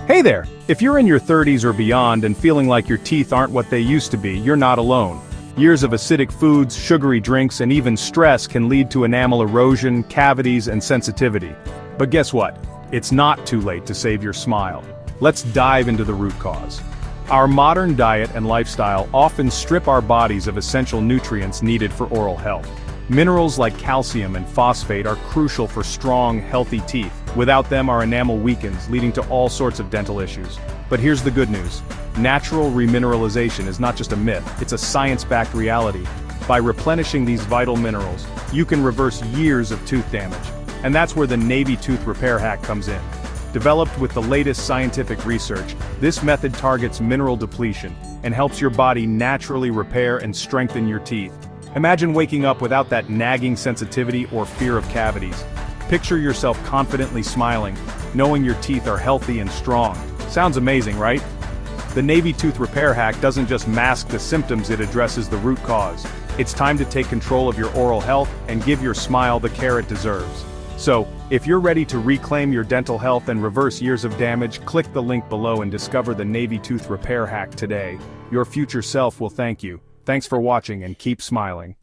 Hey there! If you're in your 30s or beyond and feeling like your teeth aren't what they used to be, you're not alone. Years of acidic foods, sugary drinks, and even stress can lead to enamel erosion, cavities, and sensitivity. But guess what? It's not too late to save your smile. Let's dive into the root cause. Our modern diet and lifestyle often strip our bodies of essential nutrients needed for oral health. Minerals like calcium and phosphate are crucial for strong, healthy teeth. Without them, our enamel weakens, leading to all sorts of dental issues. But here's the good news. Natural remineralization is not just a myth, it's a science-backed reality. By replenishing these vital minerals, you can reverse years of tooth damage. And that's where the Navy Tooth Repair Hack comes in. Developed with the latest scientific research, this method targets mineral depletion and helps your body naturally repair and strengthen your teeth. Imagine waking up without that nagging sensitivity or fear of cavities. Picture yourself confidently smiling, knowing your teeth are healthy and strong. Sounds amazing, right? The Navy Tooth Repair Hack doesn't just mask the symptoms, it addresses the root cause. It's time to take control of your oral health and give your smile the care it deserves. So, if you're ready to reclaim your dental health and reverse years of damage, click the link below and discover the Navy Tooth Repair Hack today. Your future self will thank you. Thanks for watching and keep smiling.